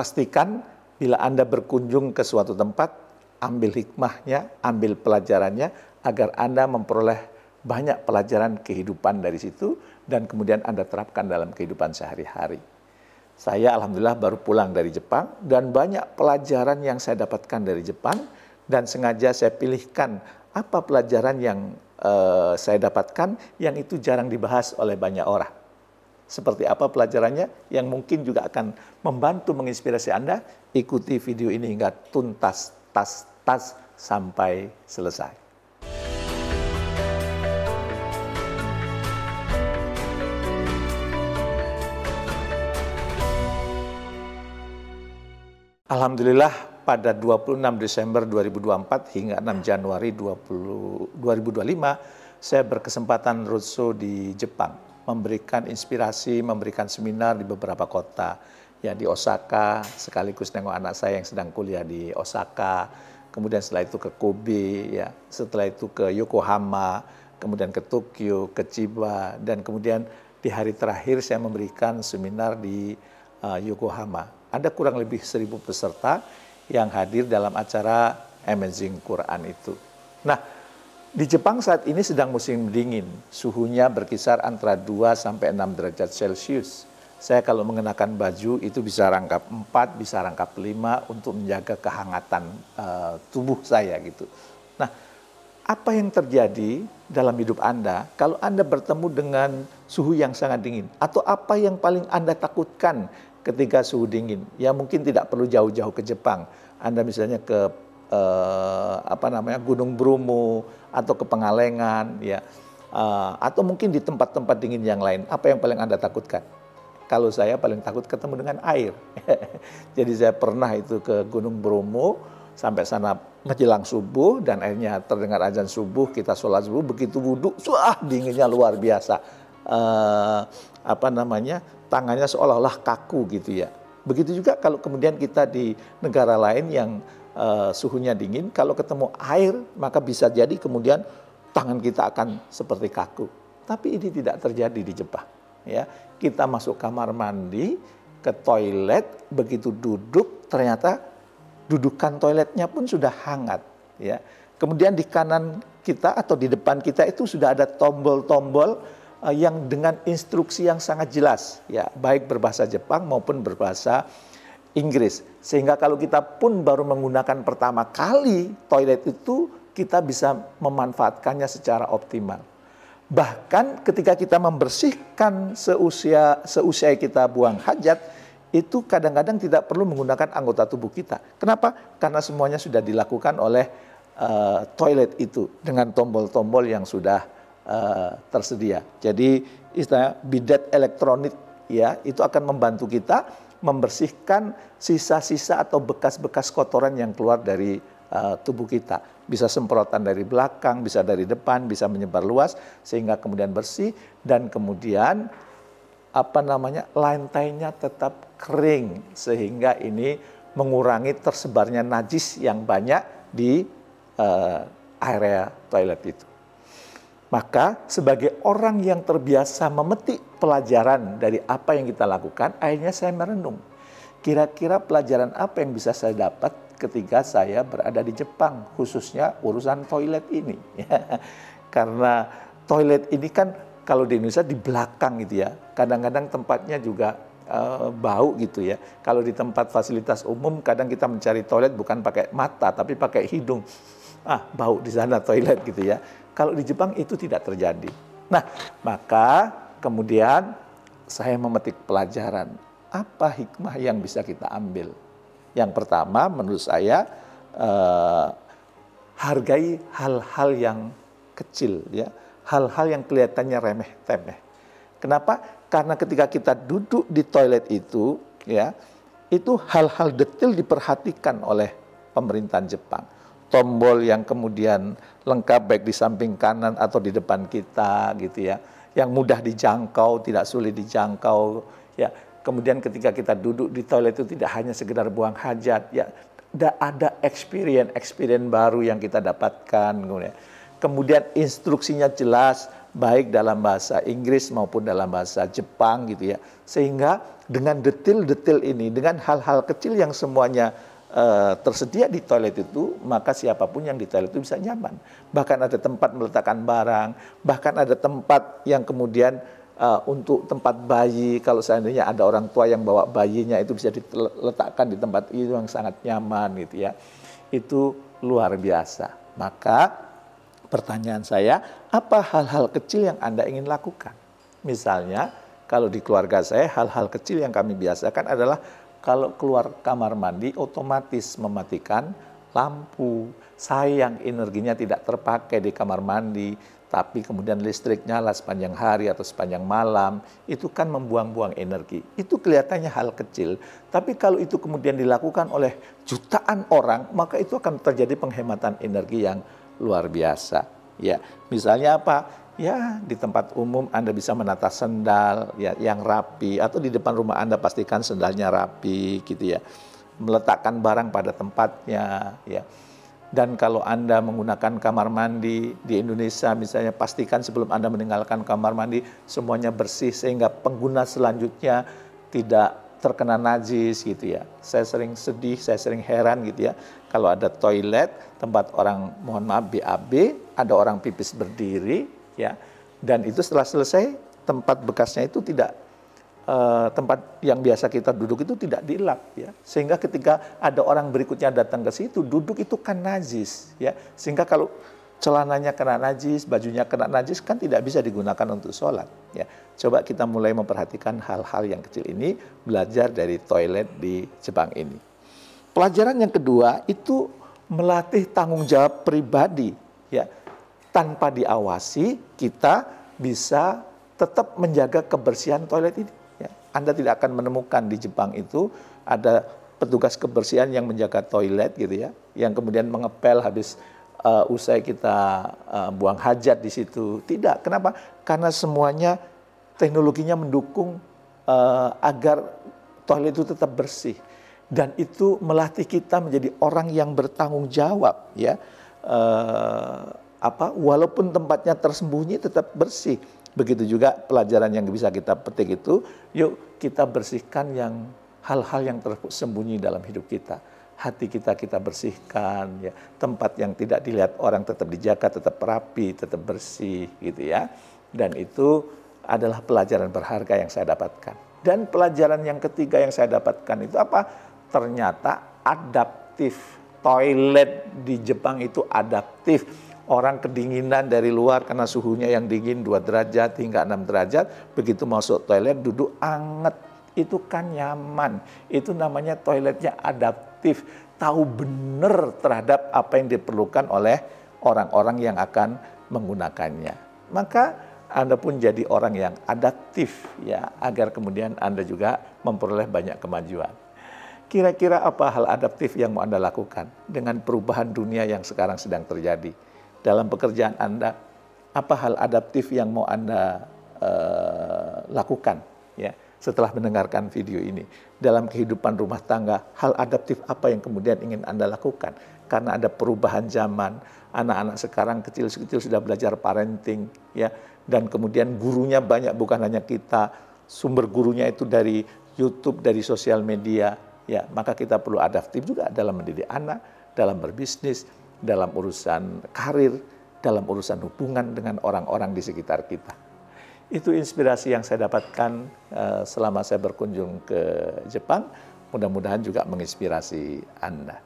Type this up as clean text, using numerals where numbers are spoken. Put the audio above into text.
pastikan bila Anda berkunjung ke suatu tempat, ambil hikmahnya, ambil pelajarannya, agar Anda memperoleh banyak pelajaran kehidupan dari situ, dan kemudian Anda terapkan dalam kehidupan sehari-hari. Saya alhamdulillah baru pulang dari Jepang, dan banyak pelajaran yang saya dapatkan dari Jepang, dan sengaja saya pilihkan apa pelajaran yang saya dapatkan yang itu jarang dibahas oleh banyak orang. Seperti apa pelajarannya yang mungkin juga akan membantu menginspirasi Anda. Ikuti video ini hingga tuntas, tas sampai selesai. Alhamdulillah pada 26 Desember 2024 hingga 6 Januari 2025 saya berkesempatan roadshow di Jepang, memberikan inspirasi, memberikan seminar di beberapa kota, ya di Osaka, sekaligus nengok anak saya yang sedang kuliah di Osaka, kemudian setelah itu ke Kobe, ya, setelah itu ke Yokohama, kemudian ke Tokyo, ke Chiba, dan kemudian di hari terakhir saya memberikan seminar di Yokohama. Ada kurang lebih 1.000 peserta yang hadir dalam acara Amazing Quran itu. Nah, di Jepang saat ini sedang musim dingin, suhunya berkisar antara 2 sampai 6 derajat Celcius. Saya kalau mengenakan baju itu bisa rangkap 4, bisa rangkap 5 untuk menjaga kehangatan tubuh saya gitu. Nah, apa yang terjadi dalam hidup Anda kalau Anda bertemu dengan suhu yang sangat dingin? Atau apa yang paling Anda takutkan ketika suhu dingin? Ya mungkin tidak perlu jauh-jauh ke Jepang. Anda misalnya ke Gunung Bromo atau ke Pengalengan, ya, atau mungkin di tempat-tempat dingin yang lain. Apa yang paling Anda takutkan? Kalau saya paling takut ketemu dengan air. Jadi saya pernah itu ke Gunung Bromo, sampai sana menjelang subuh dan akhirnya terdengar azan subuh, kita sholat subuh, begitu wudhu, dinginnya luar biasa. Tangannya seolah-olah kaku gitu ya. Begitu juga kalau kemudian kita di negara lain yang suhunya dingin, kalau ketemu air maka bisa jadi kemudian tangan kita akan seperti kaku. Tapi ini tidak terjadi di Jepang. Ya, kita masuk kamar mandi, ke toilet, begitu duduk ternyata dudukan toiletnya pun sudah hangat. Ya, kemudian di kanan kita atau di depan kita itu sudah ada tombol-tombol yang dengan instruksi yang sangat jelas, ya, baik berbahasa Jepang maupun berbahasa Inggris. Sehingga kalau kita pun baru menggunakan pertama kali toilet itu, kita bisa memanfaatkannya secara optimal. Bahkan ketika kita membersihkan seusia kita buang hajat, itu kadang-kadang tidak perlu menggunakan anggota tubuh kita. Kenapa? Karena semuanya sudah dilakukan oleh toilet itu dengan tombol-tombol yang sudah tersedia. Jadi istilah bidet elektronik, ya, itu akan membantu kita membersihkan sisa-sisa atau bekas-bekas kotoran yang keluar dari tubuh kita. Bisa semprotan dari belakang, bisa dari depan, bisa menyebar luas sehingga kemudian bersih, dan kemudian lantainya tetap kering sehingga ini mengurangi tersebarnya najis yang banyak di area toilet itu. Maka sebagai orang yang terbiasa memetik pelajaran dari apa yang kita lakukan, akhirnya saya merenung. Kira-kira pelajaran apa yang bisa saya dapat ketika saya berada di Jepang, khususnya urusan toilet ini. Karena toilet ini kan kalau di Indonesia di belakang gitu ya, kadang-kadang tempatnya juga bau gitu ya. Kalau di tempat fasilitas umum kadang kita mencari toilet bukan pakai mata tapi pakai hidung. Bau di sana toilet gitu ya. Kalau di Jepang itu tidak terjadi. Nah, maka kemudian saya memetik pelajaran. Apa hikmah yang bisa kita ambil? Yang pertama menurut saya, hargai hal-hal yang kecil, ya, hal-hal yang kelihatannya remeh-temeh. Kenapa? Karena ketika kita duduk di toilet itu, ya, itu hal-hal detail diperhatikan oleh pemerintahan Jepang. Tombol yang kemudian lengkap baik di samping kanan atau di depan kita gitu ya, yang mudah dijangkau, tidak sulit dijangkau ya. Kemudian ketika kita duduk di toilet itu tidak hanya sekedar buang hajat ya, ada experience baru yang kita dapatkan. Kemudian instruksinya jelas, baik dalam bahasa Inggris maupun dalam bahasa Jepang gitu ya. Sehingga dengan detail-detail ini, dengan hal-hal kecil yang semuanya tersedia di toilet itu, maka siapapun yang di toilet itu bisa nyaman. Bahkan ada tempat meletakkan barang, bahkan ada tempat yang kemudian untuk tempat bayi, kalau seandainya ada orang tua yang bawa bayinya itu bisa diletakkan di tempat itu yang sangat nyaman gitu ya. Itu luar biasa. Maka pertanyaan saya, apa hal-hal kecil yang Anda ingin lakukan? Misalnya, kalau di keluarga saya, hal-hal kecil yang kami biasakan adalah kalau keluar kamar mandi, otomatis mematikan lampu. Sayang energinya tidak terpakai di kamar mandi, tapi kemudian listrik nyala sepanjang hari atau sepanjang malam, itu kan membuang-buang energi. Itu kelihatannya hal kecil, tapi kalau itu kemudian dilakukan oleh jutaan orang, maka itu akan terjadi penghematan energi yang luar biasa. Ya, misalnya apa? Ya, di tempat umum Anda bisa menata sendal ya yang rapi, atau di depan rumah Anda pastikan sendalnya rapi gitu ya. Meletakkan barang pada tempatnya ya. Dan kalau Anda menggunakan kamar mandi di Indonesia misalnya, pastikan sebelum Anda meninggalkan kamar mandi semuanya bersih sehingga pengguna selanjutnya tidak terkena najis gitu ya. Saya sering sedih, saya sering heran gitu ya. Kalau ada toilet, tempat orang, mohon maaf, BAB, ada orang pipis berdiri ya. Dan itu setelah selesai, tempat bekasnya itu tidak, tempat yang biasa kita duduk itu tidak dilap ya. Sehingga ketika ada orang berikutnya datang ke situ, duduk itu kan najis ya. Sehingga kalau celananya kena najis, bajunya kena najis, kan tidak bisa digunakan untuk sholat ya. Coba kita mulai memperhatikan hal-hal yang kecil ini, belajar dari toilet di Jepang ini. Pelajaran yang kedua itu melatih tanggung jawab pribadi ya. Tanpa diawasi, kita bisa tetap menjaga kebersihan toilet ini ya. Anda tidak akan menemukan di Jepang itu ada petugas kebersihan yang menjaga toilet gitu ya, yang kemudian mengepel habis usai kita buang hajat di situ. Tidak. Kenapa? Karena semuanya teknologinya mendukung agar toilet itu tetap bersih. Dan itu melatih kita menjadi orang yang bertanggung jawab ya. Walaupun tempatnya tersembunyi tetap bersih. Begitu juga pelajaran yang bisa kita petik itu, yuk kita bersihkan yang hal-hal yang tersembunyi dalam hidup kita. Hati kita bersihkan ya. Tempat yang tidak dilihat orang tetap dijaga, tetap rapi, tetap bersih gitu ya. Dan itu adalah pelajaran berharga yang saya dapatkan. Dan pelajaran yang ketiga yang saya dapatkan itu apa? Ternyata adaptif. Toilet di Jepang itu adaptif. Orang kedinginan dari luar karena suhunya yang dingin 2 derajat hingga 6 derajat, begitu masuk toilet duduk anget, itu kan nyaman. Itu namanya toiletnya adaptif, tahu benar terhadap apa yang diperlukan oleh orang-orang yang akan menggunakannya. Maka Anda pun jadi orang yang adaptif ya, agar kemudian Anda juga memperoleh banyak kemajuan. Kira-kira apa hal adaptif yang mau Anda lakukan dengan perubahan dunia yang sekarang sedang terjadi? Dalam pekerjaan Anda, apa hal adaptif yang mau Anda lakukan ya setelah mendengarkan video ini? Dalam kehidupan rumah tangga, hal adaptif apa yang kemudian ingin Anda lakukan? Karena ada perubahan zaman, anak-anak sekarang kecil-kecil sudah belajar parenting ya, dan kemudian gurunya banyak, bukan hanya kita, sumber gurunya itu dari YouTube, dari sosial media ya. Maka kita perlu adaptif juga dalam mendidik anak, dalam berbisnis, dalam urusan karir, dalam urusan hubungan dengan orang-orang di sekitar kita. Itu inspirasi yang saya dapatkan selama saya berkunjung ke Jepang. Mudah-mudahan juga menginspirasi Anda.